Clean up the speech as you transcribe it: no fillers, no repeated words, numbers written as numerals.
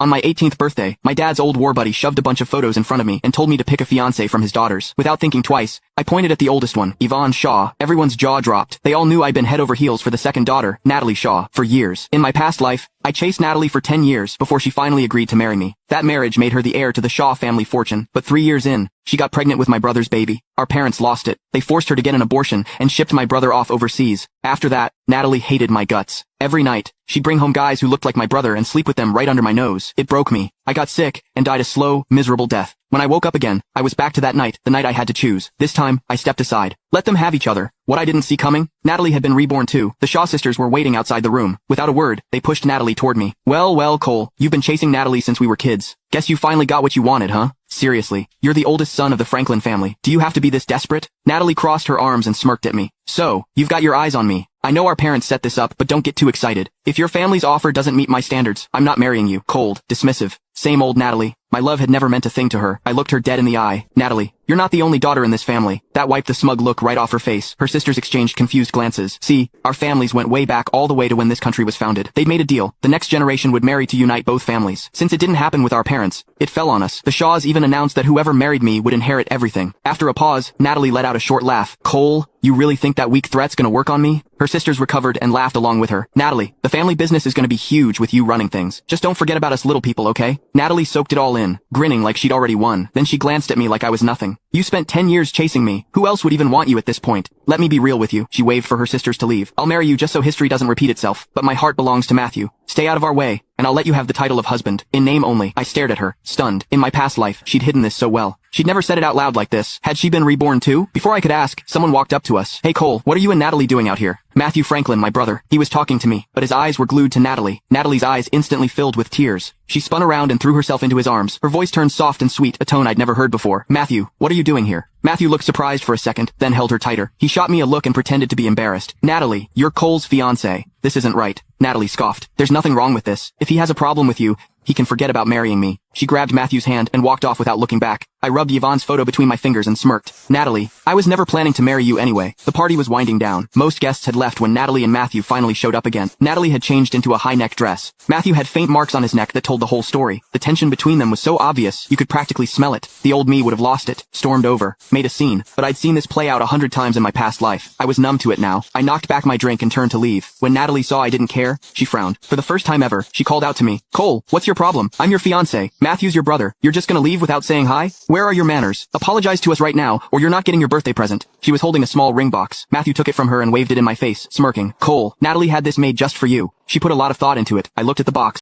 On my 18th birthday, my dad's old war buddy shoved a bunch of photos in front of me and told me to pick a fiancé from his daughters. Without thinking twice, I pointed at the oldest one, Yvonne Shaw. Everyone's jaw dropped. They all knew I'd been head over heels for the second daughter, Natalie Shaw, for years. In my past life, I chased Natalie for 10 years before she finally agreed to marry me. That marriage made her the heir to the Shaw family fortune, but 3 years in, she got pregnant with my brother's baby. Our parents lost it. They forced her to get an abortion and shipped my brother off overseas. After that, Natalie hated my guts. Every night, she'd bring home guys who looked like my brother and sleep with them right under my nose. It broke me. I got sick and died a slow, miserable death. When I woke up again, I was back to that night, the night I had to choose. This time, I stepped aside. Let them have each other. What I didn't see coming? Natalie had been reborn too. The Shaw sisters were waiting outside the room. Without a word, they pushed Natalie toward me. Well, Cole, you've been chasing Natalie since we were kids. Guess you finally got what you wanted, huh? Seriously, you're the oldest son of the Franklin family. Do you have to be this desperate? Natalie crossed her arms and smirked at me. So, you've got your eyes on me. I know our parents set this up, but don't get too excited. If your family's offer doesn't meet my standards, I'm not marrying you. Cold, dismissive. Same old Natalie. My love had never meant a thing to her. I looked her dead in the eye. Natalie, you're not the only daughter in this family. That wiped the smug look right off her face. Her sisters exchanged confused glances. See, our families went way back all the way to when this country was founded. They'd made a deal. The next generation would marry to unite both families. Since it didn't happen with our parents, it fell on us. The Shaws even announced that whoever married me would inherit everything. After a pause, Natalie let out a short laugh. Cole, you really think that weak threat's gonna work on me? Her sisters recovered and laughed along with her. Natalie, the family business is gonna be huge with you running things. Just don't forget about us little people, okay? Natalie soaked it all in, grinning like she'd already won. Then she glanced at me like I was nothing. You spent 10 years chasing me. Who else would even want you at this point? Let me be real with you. She waved for her sisters to leave. I'll marry you just so history doesn't repeat itself. But my heart belongs to Matthew. Stay out of our way, and I'll let you have the title of husband. In name only. I stared at her, stunned. In my past life, she'd hidden this so well. She'd never said it out loud like this. Had she been reborn too? Before I could ask, someone walked up to us. Hey Cole, what are you and Natalie doing out here? Matthew Franklin, my brother. He was talking to me, but his eyes were glued to Natalie. Natalie's eyes instantly filled with tears. She spun around and threw herself into his arms. Her voice turned soft and sweet, a tone I'd never heard before. Matthew, what are you doing here? Matthew looked surprised for a second, then held her tighter. He shot me a look and pretended to be embarrassed. Natalie, you're Cole's fiancé. This isn't right. Natalie scoffed. There's nothing wrong with this. If he has a problem with you, he can forget about marrying me. She grabbed Matthew's hand and walked off without looking back. I rubbed Yvonne's photo between my fingers and smirked. Natalie, I was never planning to marry you anyway. The party was winding down. Most guests had left when Natalie and Matthew finally showed up again. Natalie had changed into a high-neck dress. Matthew had faint marks on his neck that told the whole story. The tension between them was so obvious, you could practically smell it. The old me would have lost it, stormed over, made a scene. But I'd seen this play out 100 times in my past life. I was numb to it now. I knocked back my drink and turned to leave. When Natalie saw I didn't care, she frowned. For the first time ever, she called out to me. Cole, what's your problem? I'm your fiancé. Matthew's your brother. You're just gonna leave without saying hi? Where are your manners? Apologize to us right now, or you're not getting your birthday present. She was holding a small ring box. Matthew took it from her and waved it in my face, smirking. Cole, Natalie had this made just for you. She put a lot of thought into it. I looked at the box.